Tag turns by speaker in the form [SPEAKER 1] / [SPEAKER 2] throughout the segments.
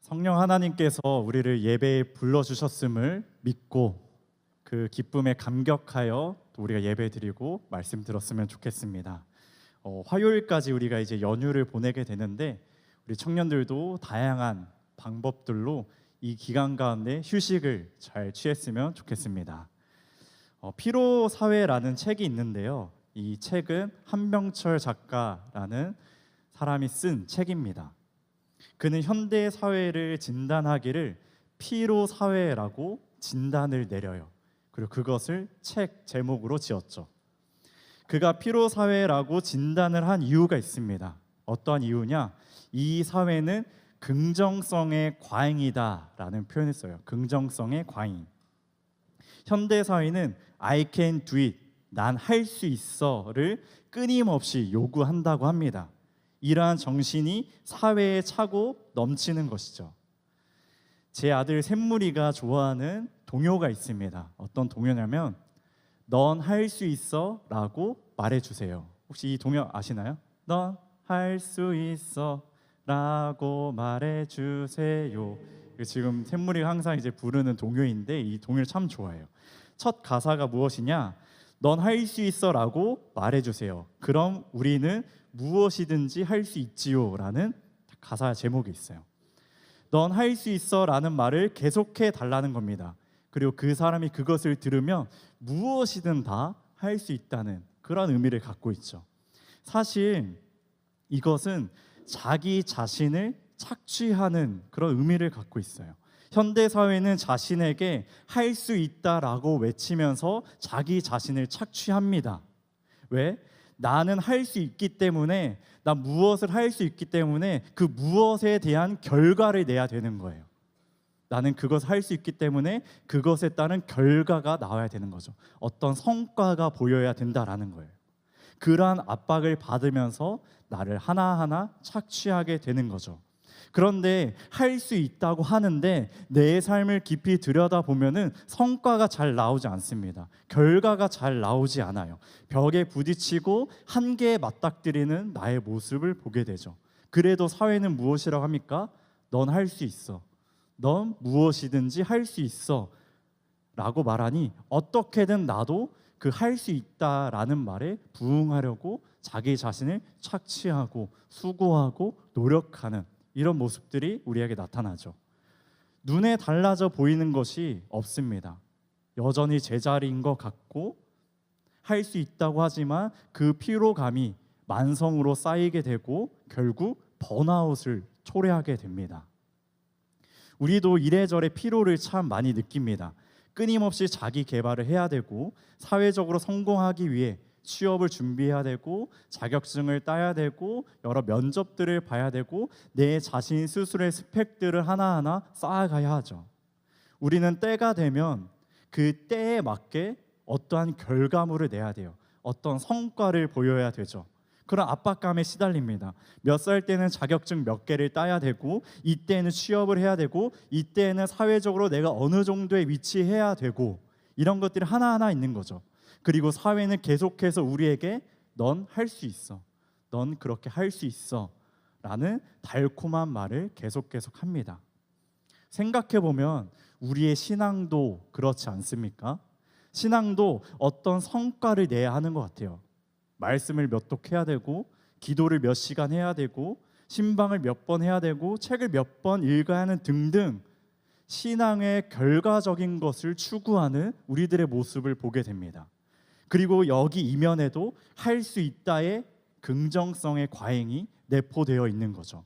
[SPEAKER 1] 성령 하나님께서 우리를 예배에 불러주셨음을 믿고 그 기쁨에 감격하여 또 우리가 예배드리고 말씀 들었으면 좋겠습니다. 화요일까지 우리가 이제 연휴를 보내게 되는데 우리 청년들도 다양한 방법들로 이 기간 가운데 휴식을 잘 취했으면 좋겠습니다. 피로사회라는 책이 있는데요. 이 책은 한병철 작가라는 사람이 쓴 책입니다. 그는 현대 사회를 진단하기를 피로사회라고 진단을 내려요. 그리고 그것을 책 제목으로 지었죠. 그가 피로사회라고 진단을 한 이유가 있습니다. 어떠한 이유냐? 이 사회는 긍정성의 과잉이다라는 표현을 써요. 긍정성의 과잉. 현대 사회는 I can do it, 난 할 수 있어를 끊임없이 요구한다고 합니다. 이러한 정신이 사회에 차고 넘치는 것이죠. 제 아들 샘물이가 좋아하는 동요가 있습니다. 어떤 동요냐면 넌 할 수 있어 라고 말해주세요. 혹시 이 동요 아시나요? 넌 할 수 있어 라고 말해주세요. 지금 샘물이가 항상 이제 부르는 동요인데 이 동요를 참 좋아해요. 첫 가사가 무엇이냐? 넌 할 수 있어 라고 말해주세요. 그럼 우리는 무엇이든지 할 수 있지요 라는 가사 제목이 있어요. 넌 할 수 있어 라는 말을 계속해 달라는 겁니다. 그리고 그 사람이 그것을 들으면 무엇이든 다 할 수 있다는 그런 의미를 갖고 있죠. 사실 이것은 자기 자신을 착취하는 그런 의미를 갖고 있어요. 현대 사회는 자신에게 할 수 있다라고 외치면서 자기 자신을 착취합니다. 왜? 나는 할 수 있기 때문에, 나 무엇을 할 수 있기 때문에 그 무엇에 대한 결과를 내야 되는 거예요. 나는 그것을 할 수 있기 때문에 그것에 따른 결과가 나와야 되는 거죠. 어떤 성과가 보여야 된다라는 거예요. 그러한 압박을 받으면서 나를 하나하나 착취하게 되는 거죠. 그런데 할 수 있다고 하는데 내 삶을 깊이 들여다보면은 성과가 잘 나오지 않습니다. 결과가 잘 나오지 않아요. 벽에 부딪히고 한계에 맞닥뜨리는 나의 모습을 보게 되죠. 그래도 사회는 무엇이라고 합니까? 넌 할 수 있어. 넌 무엇이든지 할 수 있어 라고 말하니 어떻게든 나도 그 할 수 있다라는 말에 부응하려고 자기 자신을 착취하고 수고하고 노력하는 이런 모습들이 우리에게 나타나죠. 눈에 달라져 보이는 것이 없습니다. 여전히 제자리인 것 같고 할 수 있다고 하지만 그 피로감이 만성으로 쌓이게 되고 결국 번아웃을 초래하게 됩니다. 우리도 이래저래 피로를 참 많이 느낍니다. 끊임없이 자기 개발을 해야 되고 사회적으로 성공하기 위해 취업을 준비해야 되고 자격증을 따야 되고 여러 면접들을 봐야 되고 내 자신 스스로의 스펙들을 하나하나 쌓아가야 하죠. 우리는 때가 되면 그 때에 맞게 어떠한 결과물을 내야 돼요. 어떤 성과를 보여야 되죠. 그런 압박감에 시달립니다. 몇 살 때는 자격증 몇 개를 따야 되고 이때는 취업을 해야 되고 이때는 사회적으로 내가 어느 정도에 위치해야 되고 이런 것들이 하나하나 있는 거죠. 그리고 사회는 계속해서 우리에게 넌 할 수 있어, 넌 그렇게 할 수 있어 라는 달콤한 말을 계속 합니다. 생각해보면 우리의 신앙도 그렇지 않습니까? 신앙도 어떤 성과를 내야 하는 것 같아요. 말씀을 몇 독 해야 되고 기도를 몇 시간 해야 되고 신방을 몇 번 해야 되고 책을 몇 번 읽어야 하는 등등 신앙의 결과적인 것을 추구하는 우리들의 모습을 보게 됩니다. 그리고 여기 이면에도 할 수 있다의 긍정성의 과잉이 내포되어 있는 거죠.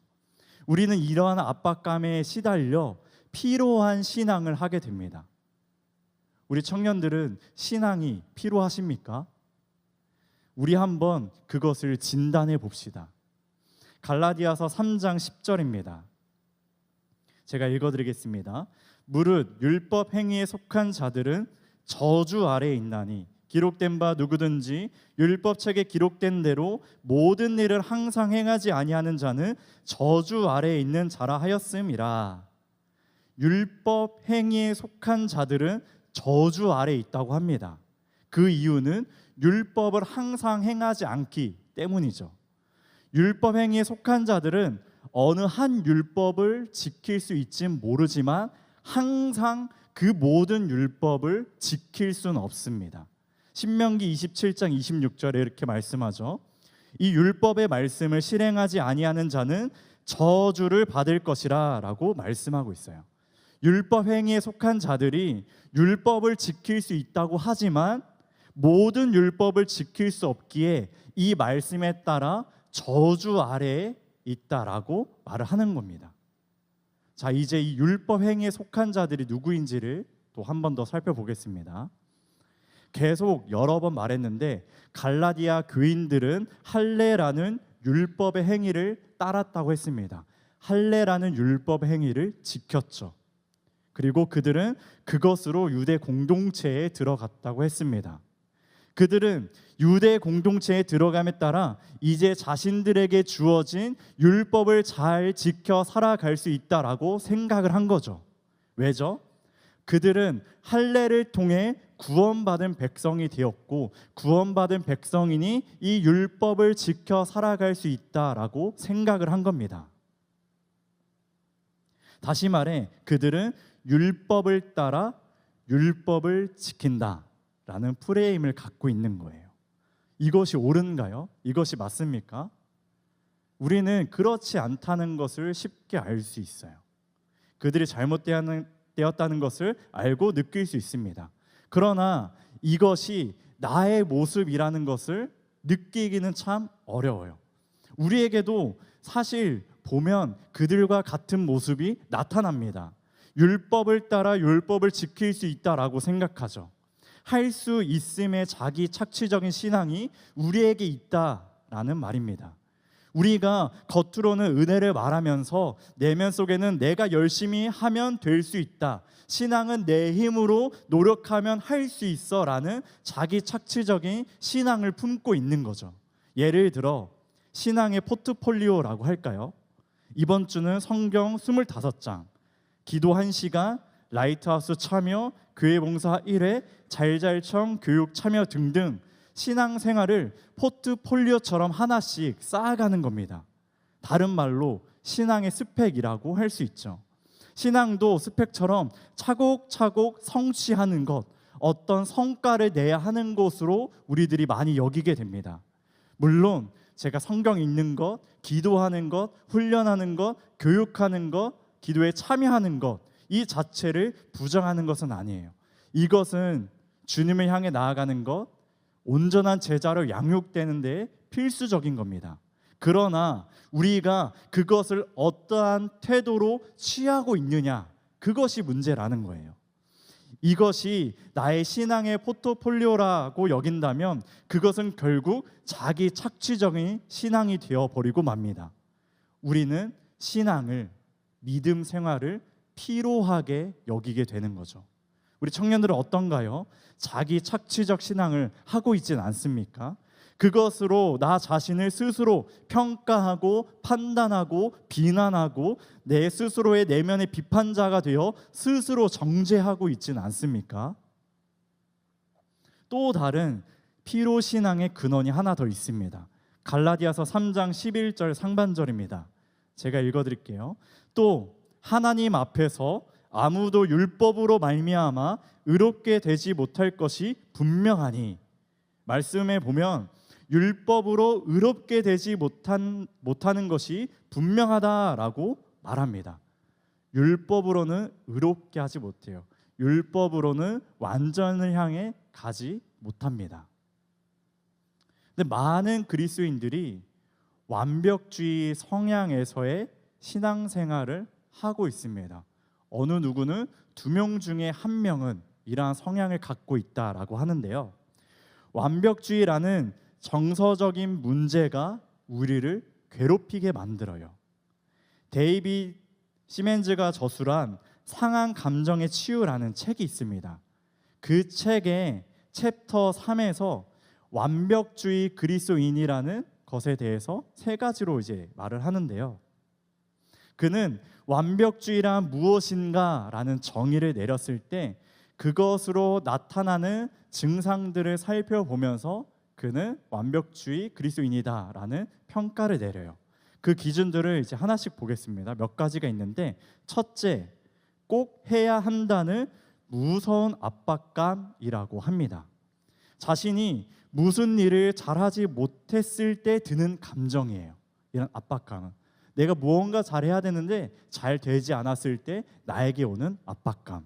[SPEAKER 1] 우리는 이러한 압박감에 시달려 피로한 신앙을 하게 됩니다. 우리 청년들은 신앙이 피로하십니까? 우리 한번 그것을 진단해 봅시다. 갈라디아서 3장 10절입니다. 제가 읽어드리겠습니다. 무릇 율법 행위에 속한 자들은 저주 아래에 있나니 기록된 바 누구든지 율법책에 기록된 대로 모든 일을 항상 행하지 아니하는 자는 저주 아래에 있는 자라 하였음이라. 율법 행위에 속한 자들은 저주 아래에 있다고 합니다. 그 이유는 율법을 항상 행하지 않기 때문이죠. 율법 행위에 속한 자들은 어느 한 율법을 지킬 수 있진 모르지만 항상 그 모든 율법을 지킬 수는 없습니다. 신명기 27장 26절에 이렇게 말씀하죠. 이 율법의 말씀을 실행하지 아니하는 자는 저주를 받을 것이라 라고 말씀하고 있어요. 율법 행위에 속한 자들이 율법을 지킬 수 있다고 하지만 모든 율법을 지킬 수 없기에 이 말씀에 따라 저주 아래에 있다라고 말을 하는 겁니다. 자, 이제 이 율법 행위에 속한 자들이 누구인지를 또 한 번 더 살펴보겠습니다. 계속 여러 번 말했는데 갈라디아 교인들은 할례라는 율법의 행위를 따랐다고 했습니다. 할례라는 율법 행위를 지켰죠. 그리고 그들은 그것으로 유대 공동체에 들어갔다고 했습니다. 그들은 유대 공동체에 들어감에 따라 이제 자신들에게 주어진 율법을 잘 지켜 살아갈 수 있다라고 생각을 한 거죠. 왜죠? 그들은 할례를 통해 구원받은 백성이 되었고 구원받은 백성이니 이 율법을 지켜 살아갈 수 있다라고 생각을 한 겁니다. 다시 말해 그들은 율법을 따라 율법을 지킨다라는 프레임을 갖고 있는 거예요. 이것이 옳은가요? 이것이 맞습니까? 우리는 그렇지 않다는 것을 쉽게 알 수 있어요. 그들이 잘못되었다는 것을 알고 느낄 수 있습니다. 그러나 이것이 나의 모습이라는 것을 느끼기는 참 어려워요. 우리에게도 사실 보면 그들과 같은 모습이 나타납니다. 율법을 따라 율법을 지킬 수 있다라고 생각하죠. 할 수 있음의 자기 착취적인 신앙이 우리에게 있다라는 말입니다. 우리가 겉으로는 은혜를 말하면서 내면 속에는 내가 열심히 하면 될 수 있다, 신앙은 내 힘으로 노력하면 할 수 있어 라는 자기 착취적인 신앙을 품고 있는 거죠. 예를 들어 신앙의 포트폴리오라고 할까요? 이번 주는 성경 25장, 기도 1시간, 라이트하우스 참여, 교회 봉사 1회, 잘잘청 교육 참여 등등 신앙생활을 포트폴리오처럼 하나씩 쌓아가는 겁니다. 다른 말로 신앙의 스펙이라고 할 수 있죠. 신앙도 스펙처럼 차곡차곡 성취하는 것, 어떤 성과를 내야 하는 것으로 우리들이 많이 여기게 됩니다. 물론 제가 성경 읽는 것, 기도하는 것, 훈련하는 것, 교육하는 것, 기도에 참여하는 것, 이 자체를 부정하는 것은 아니에요. 이것은 주님을 향해 나아가는 것, 온전한 제자로 양육되는 데 필수적인 겁니다. 그러나 우리가 그것을 어떠한 태도로 취하고 있느냐, 그것이 문제라는 거예요. 이것이 나의 신앙의 포트폴리오라고 여긴다면 그것은 결국 자기 착취적인 신앙이 되어버리고 맙니다. 우리는 신앙을, 믿음 생활을 피로하게 여기게 되는 거죠. 우리 청년들은 어떤가요? 자기 착취적 신앙을 하고 있진 않습니까? 그것으로 나 자신을 스스로 평가하고 판단하고 비난하고 내 스스로의 내면의 비판자가 되어 스스로 정죄하고 있진 않습니까? 또 다른 피로신앙의 근원이 하나 더 있습니다. 갈라디아서 3장 11절 상반절입니다. 제가 읽어드릴게요. 또 하나님 앞에서 아무도 율법으로 말미암아 의롭게 되지 못할 것이 분명하니, 말씀에 보면 율법으로 의롭게 되지 못하는 것이 분명하다라고 말합니다. 율법으로는 의롭게 하지 못해요. 율법으로는 완전을 향해 가지 못합니다. 근데 많은 그리스도인들이 완벽주의 성향에서의 신앙생활을 하고 있습니다. 어느 누구는 2명 중에 1명은 이러한 성향을 갖고 있다라고 하는데요. 완벽주의라는 정서적인 문제가 우리를 괴롭히게 만들어요. 데이빗 시멘즈가 저술한 상한 감정의 치유라는 책이 있습니다. 그 책의 챕터 3에서 완벽주의 그리스도인이라는 것에 대해서 3가지로 이제 말을 하는데요. 그는 완벽주의란 무엇인가 라는 정의를 내렸을 때 그것으로 나타나는 증상들을 살펴보면서 그는 완벽주의 그리스도인이다 라는 평가를 내려요. 그 기준들을 이제 하나씩 보겠습니다. 몇 가지가 있는데, 첫째, 꼭 해야 한다는 무서운 압박감이라고 합니다. 자신이 무슨 일을 잘하지 못했을 때 드는 감정이에요. 이런 압박감은 내가 무언가 잘해야 되는데 잘 되지 않았을 때 나에게 오는 압박감.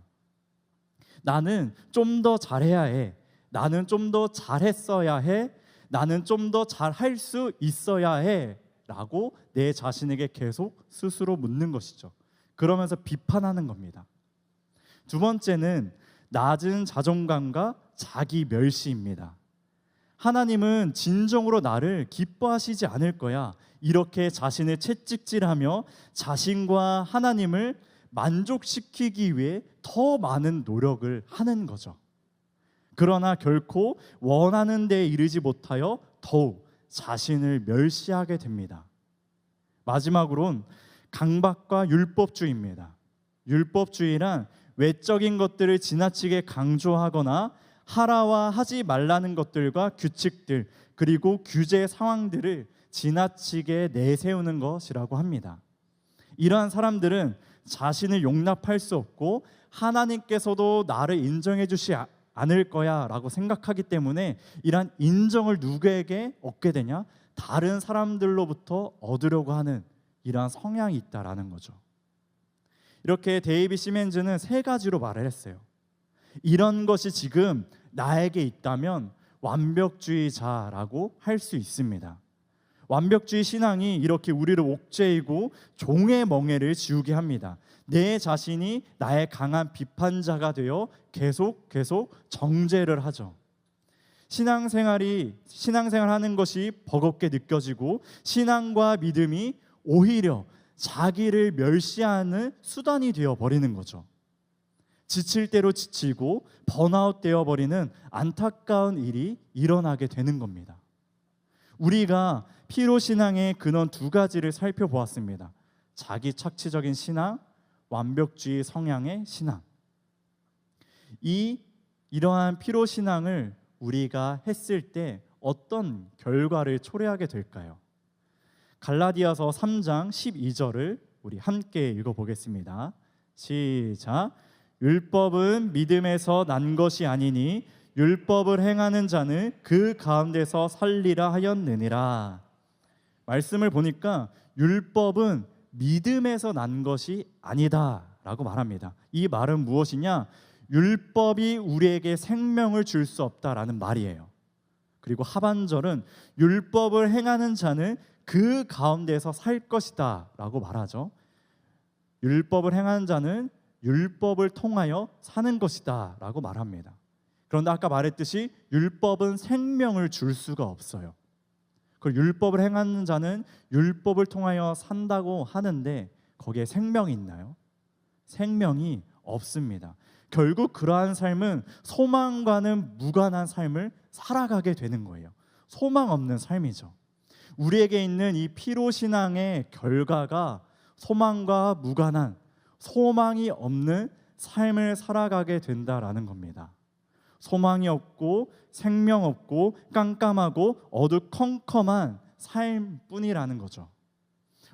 [SPEAKER 1] 나는 좀 더 잘해야 해. 나는 좀 더 잘했어야 해. 나는 좀 더 잘할 수 있어야 해 라고 내 자신에게 계속 스스로 묻는 것이죠. 그러면서 비판하는 겁니다. 두 번째는 낮은 자존감과 자기 멸시입니다. 하나님은 진정으로 나를 기뻐하시지 않을 거야, 이렇게 자신을 채찍질하며 자신과 하나님을 만족시키기 위해 더 많은 노력을 하는 거죠. 그러나 결코 원하는 데에 이르지 못하여 더욱 자신을 멸시하게 됩니다. 마지막으론 강박과 율법주의입니다. 율법주의란 외적인 것들을 지나치게 강조하거나 하라와 하지 말라는 것들과 규칙들, 그리고 규제 상황들을 지나치게 내세우는 것이라고 합니다. 이러한 사람들은 자신을 용납할 수 없고 하나님께서도 나를 인정해 주지 않을 거야 라고 생각하기 때문에 이러한 인정을 누구에게 얻게 되냐? 다른 사람들로부터 얻으려고 하는 이러한 성향이 있다라는 거죠. 이렇게 데이비 시멘즈는 세 가지로 말을 했어요. 이런 것이 지금 나에게 있다면 완벽주의자라고 할 수 있습니다. 완벽주의 신앙이 이렇게 우리를 옥죄이고 종의 멍에를 지우게 합니다. 내 자신이 나의 강한 비판자가 되어 계속 정죄를 하죠. 신앙생활하는 것이 버겁게 느껴지고 신앙과 믿음이 오히려 자기를 멸시하는 수단이 되어버리는 거죠. 지칠 대로 지치고 번아웃 되어버리는 안타까운 일이 일어나게 되는 겁니다. 우리가 피로신앙의 근원 두 가지를 살펴보았습니다. 자기 착취적인 신앙, 완벽주의 성향의 신앙. 이러한 피로신앙을 우리가 했을 때 어떤 결과를 초래하게 될까요? 갈라디아서 3장 12절을 우리 함께 읽어보겠습니다. 시작. 율법은 믿음에서 난 것이 아니니 율법을 행하는 자는 그 가운데서 살리라 하였느니라. 말씀을 보니까 율법은 믿음에서 난 것이 아니다 라고 말합니다. 이 말은 무엇이냐? 율법이 우리에게 생명을 줄 수 없다라는 말이에요. 그리고 하반절은 율법을 행하는 자는 그 가운데서 살 것이다 라고 말하죠. 율법을 행하는 자는 율법을 통하여 사는 것이다 라고 말합니다. 그런데 아까 말했듯이 율법은 생명을 줄 수가 없어요. 그 율법을 행하는 자는 율법을 통하여 산다고 하는데 거기에 생명이 있나요? 생명이 없습니다. 결국 그러한 삶은 소망과는 무관한 삶을 살아가게 되는 거예요. 소망 없는 삶이죠. 우리에게 있는 이 피로신앙의 결과가 소망과 무관한, 소망이 없는 삶을 살아가게 된다라는 겁니다. 소망이 없고 생명 없고 깜깜하고 어두컴컴한 삶뿐이라는 거죠.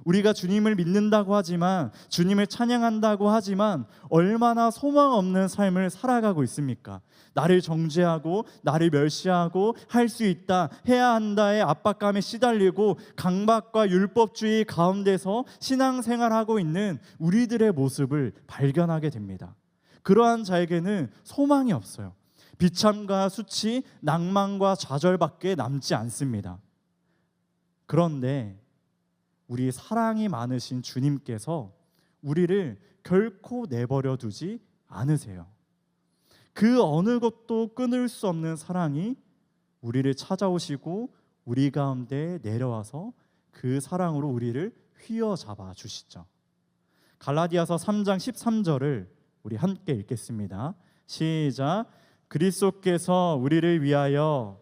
[SPEAKER 1] 우리가 주님을 믿는다고 하지만, 주님을 찬양한다고 하지만 얼마나 소망 없는 삶을 살아가고 있습니까? 나를 정죄하고 나를 멸시하고 할 수 있다, 해야 한다의 압박감에 시달리고 강박과 율법주의 가운데서 신앙생활하고 있는 우리들의 모습을 발견하게 됩니다. 그러한 자에게는 소망이 없어요. 비참과 수치, 낭만과 좌절밖에 남지 않습니다. 그런데 우리 사랑이 많으신 주님께서 우리를 결코 내버려 두지 않으세요. 그 어느 것도 끊을 수 없는 사랑이 우리를 찾아오시고 우리 가운데 내려와서 그 사랑으로 우리를 휘어잡아 주시죠. 갈라디아서 3장 13절을 우리 함께 읽겠습니다. 시작. 그리스도께서 우리를 위하여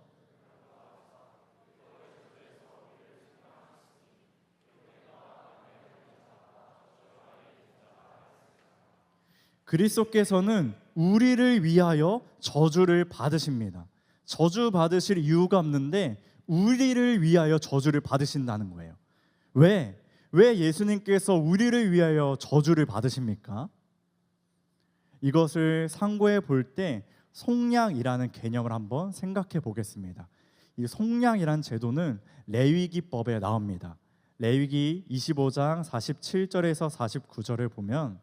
[SPEAKER 1] 그리스도께서는 우리를 위하여 저주를 받으십니다. 저주 받으실 이유가 없는데 우리를 위하여 저주를 받으신다는 거예요. 왜? 왜 예수님께서 우리를 위하여 저주를 받으십니까? 이것을 상고해 볼 때 속량이라는 개념을 한번 생각해 보겠습니다. 이 속량이란 제도는 레위기법에 나옵니다. 레위기 25장 47절에서 49절을 보면,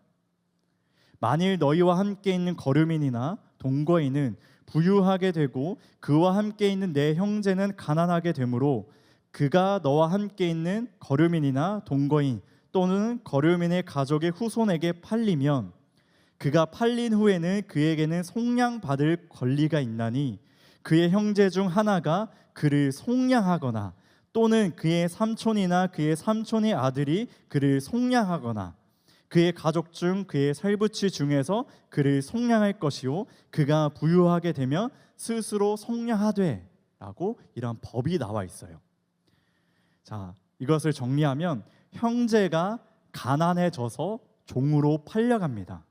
[SPEAKER 1] 만일 너희와 함께 있는 거류민이나 동거인은 부유하게 되고 그와 함께 있는 내 형제는 가난하게 되므로 그가 너와 함께 있는 거류민이나 동거인 또는 거류민의 가족의 후손에게 팔리면 그가 팔린 후에는 그에게는 속량받을 권리가 있나니 그의 형제 중 하나가 그를 속량하거나 또는 그의 삼촌이나 그의 삼촌의 아들이 그를 속량하거나 그의 가족 중 그의 살부치 중에서 그를 속량할 것이요 그가 부유하게 되면 스스로 속량하되 라고 이런 법이 나와 있어요. 자, 이것을 정리하면 형제가 가난해져서 종으로 팔려갑니다.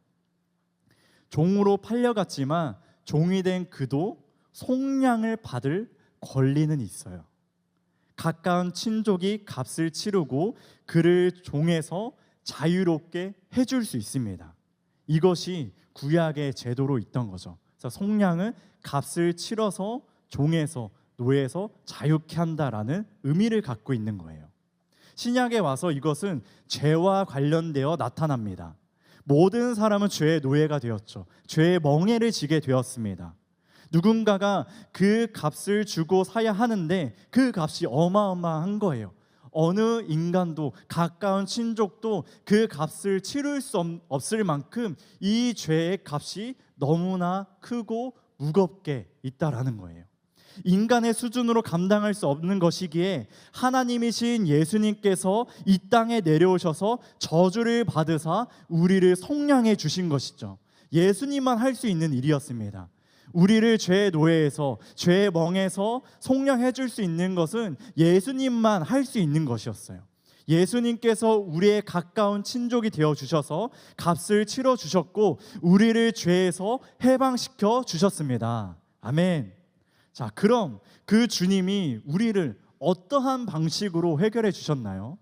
[SPEAKER 1] 종으로 팔려갔지만 종이 된 그도 속량을 받을 권리는 있어요. 가까운 친족이 값을 치르고 그를 종에서 자유롭게 해줄 수 있습니다. 이것이 구약의 제도로 있던 거죠. 그래서 속량은 값을 치러서 종에서 노예에서 자유케 한다라는 의미를 갖고 있는 거예요. 신약에 와서 이것은 죄와 관련되어 나타납니다. 모든 사람은 죄의 노예가 되었죠. 죄의 멍에를 지게 되었습니다. 누군가가 그 값을 주고 사야 하는데 그 값이 어마어마한 거예요. 어느 인간도 가까운 친족도 그 값을 치를 수 없을 만큼 이 죄의 값이 너무나 크고 무겁게 있다라는 거예요. 인간의 수준으로 감당할 수 없는 것이기에 하나님이신 예수님께서 이 땅에 내려오셔서 저주를 받으사 우리를 속량해 주신 것이죠. 예수님만 할 수 있는 일이었습니다. 우리를 죄의 노예에서 죄의 멍에서 속량해 줄 수 있는 것은 예수님만 할 수 있는 것이었어요. 예수님께서 우리의 가까운 친족이 되어 주셔서 값을 치러 주셨고 우리를 죄에서 해방시켜 주셨습니다. 아멘. 자, 그럼 그 주님이 우리를 어떠한 방식으로 해결해 주셨나요?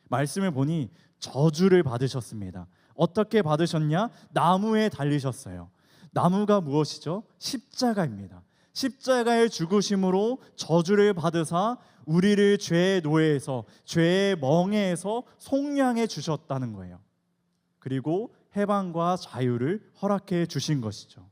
[SPEAKER 1] 말씀을 보니 저주를 받으셨습니다. 어떻게 받으셨냐? 나무에 달리셨어요. 나무가 무엇이죠? 십자가입니다. 십자가의 죽으심으로 저주를 받으사 우리를 죄의 노예에서 죄의 멍에에서 속량해 주셨다는 거예요. 그리고 해방과 자유를 허락해 주신 것이죠.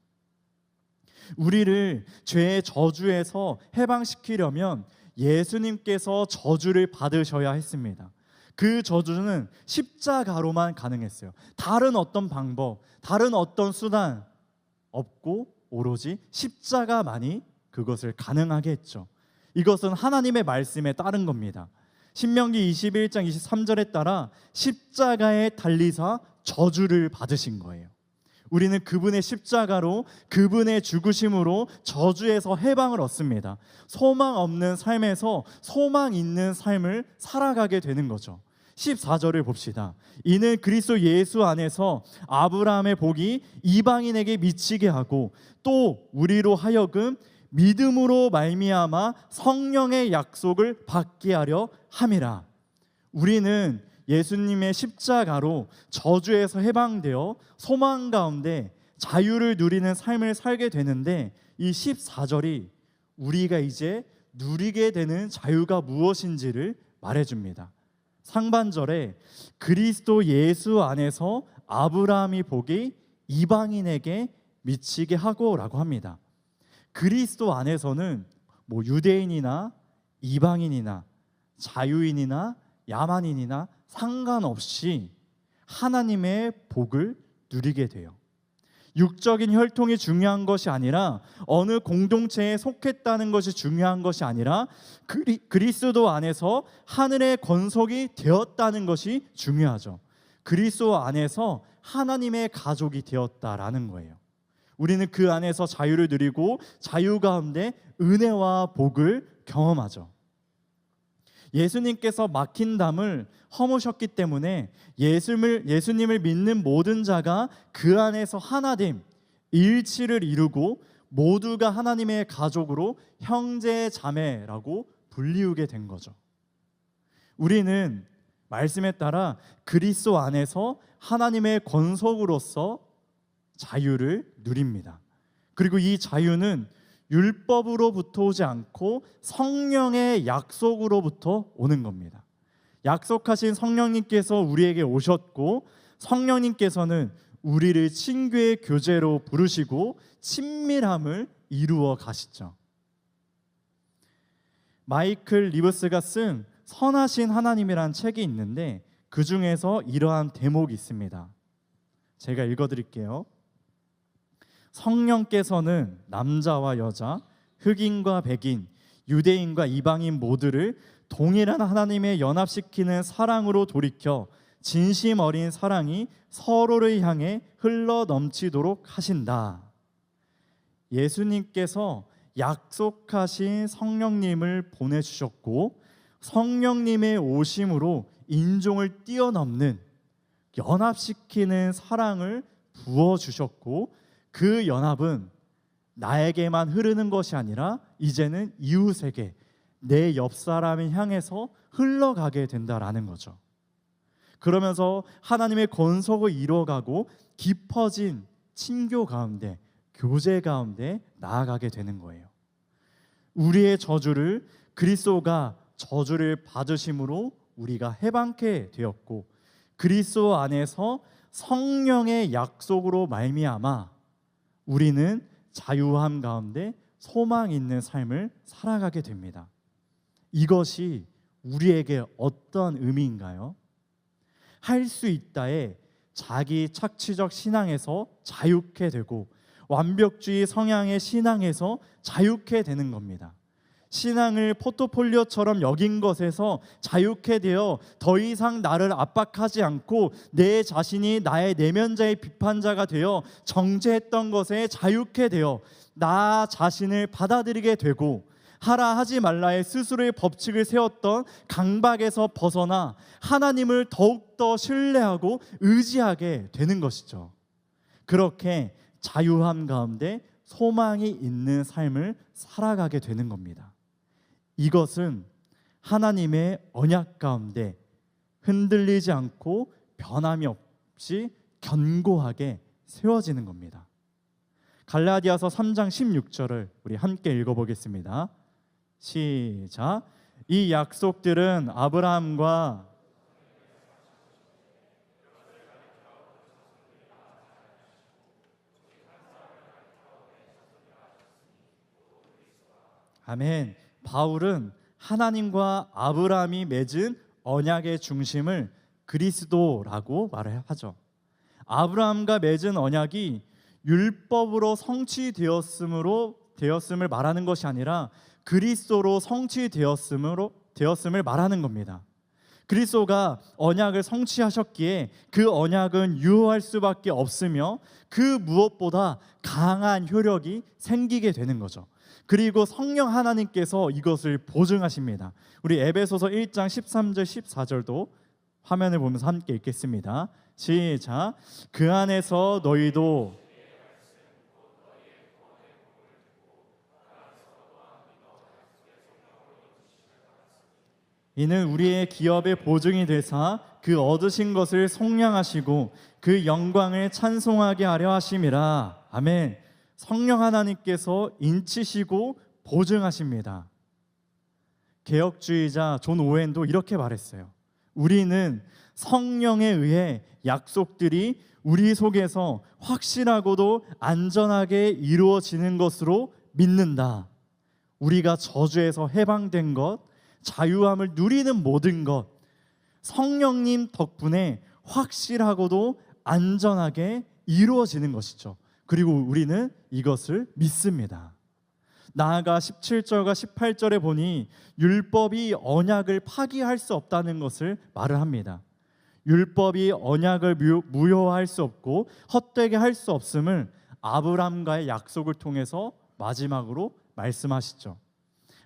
[SPEAKER 1] 우리를 죄의 저주에서 해방시키려면 예수님께서 저주를 받으셔야 했습니다. 그 저주는 십자가로만 가능했어요. 다른 어떤 방법, 다른 어떤 수단 없고 오로지 십자가만이 그것을 가능하게 했죠. 이것은 하나님의 말씀에 따른 겁니다. 신명기 21장 23절에 따라 십자가에 달리사 저주를 받으신 거예요. 우리는 그분의 십자가로 그분의 죽으심으로 저주에서 해방을 얻습니다. 소망 없는 삶에서 소망 있는 삶을 살아가게 되는 거죠. 14절을 봅시다. 이는 그리스도 예수 안에서 아브라함의 복이 이방인에게 미치게 하고 또 우리로 하여금 믿음으로 말미암아 성령의 약속을 받게 하려 함이라. 우리는 예수님의 십자가로 저주에서 해방되어 소망 가운데 자유를 누리는 삶을 살게 되는데 이 14절이 우리가 이제 누리게 되는 자유가 무엇인지를 말해줍니다. 상반절에 그리스도 예수 안에서 아브라함이 복이 이방인에게 미치게 하고 라고 합니다. 그리스도 안에서는 유대인이나 이방인이나 자유인이나 야만인이나 상관없이 하나님의 복을 누리게 돼요. 육적인 혈통이 중요한 것이 아니라 어느 공동체에 속했다는 것이 중요한 것이 아니라 그리스도 안에서 하늘의 권속이 되었다는 것이 중요하죠. 그리스도 안에서 하나님의 가족이 되었다라는 거예요. 우리는 그 안에서 자유를 누리고 자유 가운데 은혜와 복을 경험하죠. 예수님께서 막힌 담을 허무셨기 때문에 예수님을 믿는 모든 자가 그 안에서 하나됨, 일치를 이루고 모두가 하나님의 가족으로 형제 자매라고 불리우게 된 거죠. 우리는 말씀에 따라 그리스도 안에서 하나님의 권속으로서 자유를 누립니다. 그리고 이 자유는 율법으로부터 오지 않고 성령의 약속으로부터 오는 겁니다. 약속하신 성령님께서 우리에게 오셨고, 성령님께서는 우리를 친교의 교제로 부르시고 친밀함을 이루어 가시죠. 마이클 리브스가 쓴 선하신 하나님이라는 책이 있는데 그 중에서 이러한 대목이 있습니다. 제가 읽어드릴게요. 성령께서는 남자와 여자, 흑인과 백인, 유대인과 이방인 모두를 동일한 하나님의 연합시키는 사랑으로 돌이켜 진심 어린 사랑이 서로를 향해 흘러 넘치도록 하신다. 예수님께서 약속하신 성령님을 보내주셨고, 성령님의 오심으로 인종을 뛰어넘는 연합시키는 사랑을 부어주셨고, 그 연합은 나에게만 흐르는 것이 아니라 이제는 이웃에게, 내 옆 사람을 향해서 흘러가게 된다라는 거죠. 그러면서 하나님의 권속을 이루어가고 깊어진 친교 가운데, 교제 가운데 나아가게 되는 거예요. 우리의 저주를 그리스도가 저주를 받으심으로 우리가 해방케 되었고, 그리스도 안에서 성령의 약속으로 말미암아 우리는 자유함 가운데 소망 있는 삶을 살아가게 됩니다. 이것이 우리에게 어떤 의미인가요? 할 수 있다에 자기 착취적 신앙에서 자유케 되고, 완벽주의 성향의 신앙에서 자유케 되는 겁니다. 신앙을 포트폴리오처럼 여긴 것에서 자유케 되어 더 이상 나를 압박하지 않고 내 자신이 나의 내면자의 비판자가 되어 정죄했던 것에 자유케 되어 나 자신을 받아들이게 되고, 하라 하지 말라의 스스로의 법칙을 세웠던 강박에서 벗어나 하나님을 더욱더 신뢰하고 의지하게 되는 것이죠. 그렇게 자유함 가운데 소망이 있는 삶을 살아가게 되는 겁니다. 이것은 하나님의 언약 가운데 흔들리지 않고 변함이 없이 견고하게 세워지는 겁니다. 갈라디아서 3장 16절을 우리 함께 읽어보겠습니다. 시작. 이 약속들은 아브라함과 아멘. 바울은 하나님과 아브라함이 맺은 언약의 중심을 그리스도라고 말을 하죠. 아브라함과 맺은 언약이 율법으로 성취되었음을 말하는 것이 아니라 그리스도로 성취되었음을 말하는 겁니다. 그리스도가 언약을 성취하셨기에 그 언약은 유효할 수밖에 없으며 그 무엇보다 강한 효력이 생기게 되는 거죠. 그리고 성령 하나님께서 이것을 보증하십니다. 우리 에베소서 1장 13절 14절도 화면을 보면서 함께 읽겠습니다. 시작. 그 안에서 너희도 이는 우리의 기업의 보증이 되사 그 얻으신 것을 속량하시고 그 영광을 찬송하게 하려 하심이라. 아멘. 성령 하나님께서 인치시고 보증하십니다. 개혁주의자 존 오웬도 이렇게 말했어요. 우리는 성령에 의해 약속들이 우리 속에서 확실하고도 안전하게 이루어지는 것으로 믿는다. 우리가 저주에서 해방된 것, 자유함을 누리는 모든 것, 성령님 덕분에 확실하고도 안전하게 이루어지는 것이죠. 그리고 우리는 이것을 믿습니다. 나아가 17절과 18절에 보니 율법이 언약을 파기할 수 없다는 것을 말을 합니다. 율법이 언약을 무효화할 수 없고 헛되게 할 수 없음을 아브라함과의 약속을 통해서 마지막으로 말씀하시죠.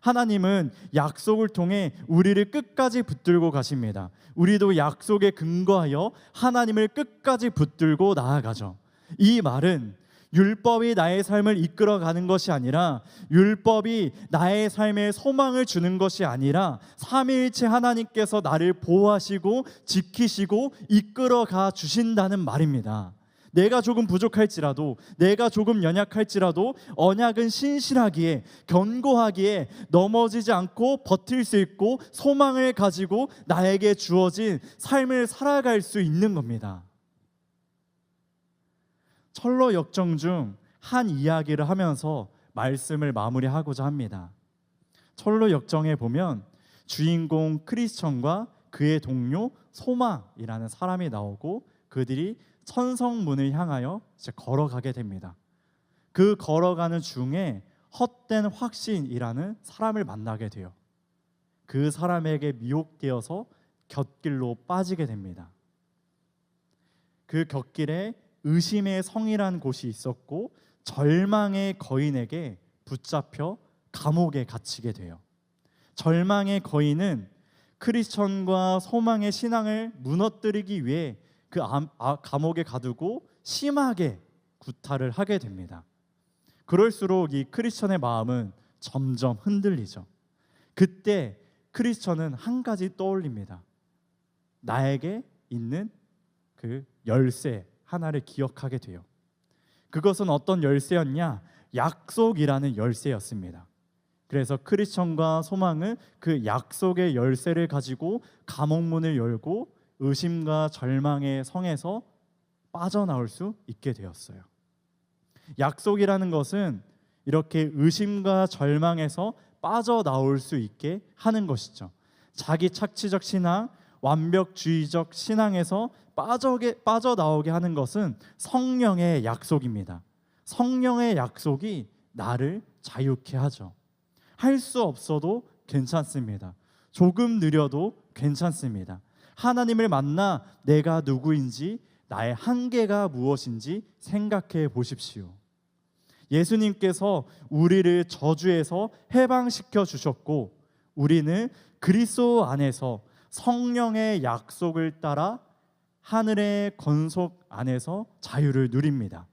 [SPEAKER 1] 하나님은 약속을 통해 우리를 끝까지 붙들고 가십니다. 우리도 약속에 근거하여 하나님을 끝까지 붙들고 나아가죠. 이 말은 율법이 나의 삶을 이끌어가는 것이 아니라, 율법이 나의 삶에 소망을 주는 것이 아니라, 삼위일체 하나님께서 나를 보호하시고 지키시고 이끌어가 주신다는 말입니다. 내가 조금 부족할지라도, 내가 조금 연약할지라도 언약은 신실하기에, 견고하기에 넘어지지 않고 버틸 수 있고 소망을 가지고 나에게 주어진 삶을 살아갈 수 있는 겁니다. 철로 역정 중 한 이야기를 하면서 말씀을 마무리하고자 합니다. 철로 역정에 보면 주인공 크리스천과 그의 동료 소망이라는 사람이 나오고, 그들이 천성문을 향하여 이제 걸어가게 됩니다. 그 걸어가는 중에 헛된 확신이라는 사람을 만나게 돼요. 그 사람에게 미혹되어서 곁길로 빠지게 됩니다. 그 곁길에 의심의 성이라는 곳이 있었고, 절망의 거인에게 붙잡혀 감옥에 갇히게 돼요. 절망의 거인은 크리스천과 소망의 신앙을 무너뜨리기 위해 그 감옥에 가두고 심하게 구타를 하게 됩니다. 그럴수록 이 크리스천의 마음은 점점 흔들리죠. 그때 크리스천은 한 가지 떠올립니다. 나에게 있는 그 열쇠 하나를 기억하게 돼요. 그것은 어떤 열쇠였냐? 약속이라는 열쇠였습니다. 그래서 크리스천과 소망은 그 약속의 열쇠를 가지고 감옥문을 열고 의심과 절망의 성에서 빠져나올 수 있게 되었어요. 약속이라는 것은 이렇게 의심과 절망에서 빠져나올 수 있게 하는 것이죠. 자기 착취적 신앙, 완벽주의적 신앙에서 빠져나오게 하는 것은 성령의 약속입니다. 성령의 약속이 나를 자유케 하죠. 할 수 없어도 괜찮습니다. 조금 느려도 괜찮습니다. 하나님을 만나 내가 누구인지, 나의 한계가 무엇인지 생각해 보십시오. 예수님께서 우리를 저주에서 해방시켜 주셨고, 우리는 그리스도 안에서 성령의 약속을 따라 하늘의 권속 안에서 자유를 누립니다.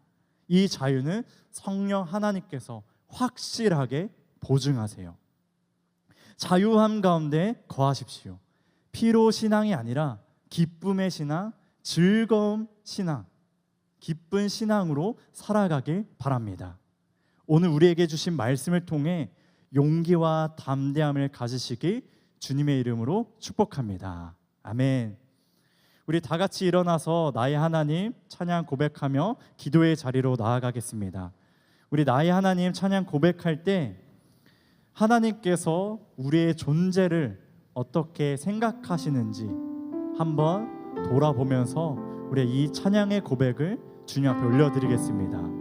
[SPEAKER 1] 이 자유는 성령 하나님께서 확실하게 보증하세요. 자유함 가운데 거하십시오. 피로 신앙이 아니라 기쁨의 신앙, 즐거움 신앙, 기쁜 신앙으로 살아가길 바랍니다. 오늘 우리에게 주신 말씀을 통해 용기와 담대함을 가지시길 주님의 이름으로 축복합니다. 아멘. 우리 다 같이 일어나서 나의 하나님 찬양 고백하며 기도의 자리로 나아가겠습니다. 우리 나의 하나님 찬양 고백할 때 하나님께서 우리의 존재를 어떻게 생각하시는지 한번 돌아보면서 우리 이 찬양의 고백을 주님 앞에 올려드리겠습니다.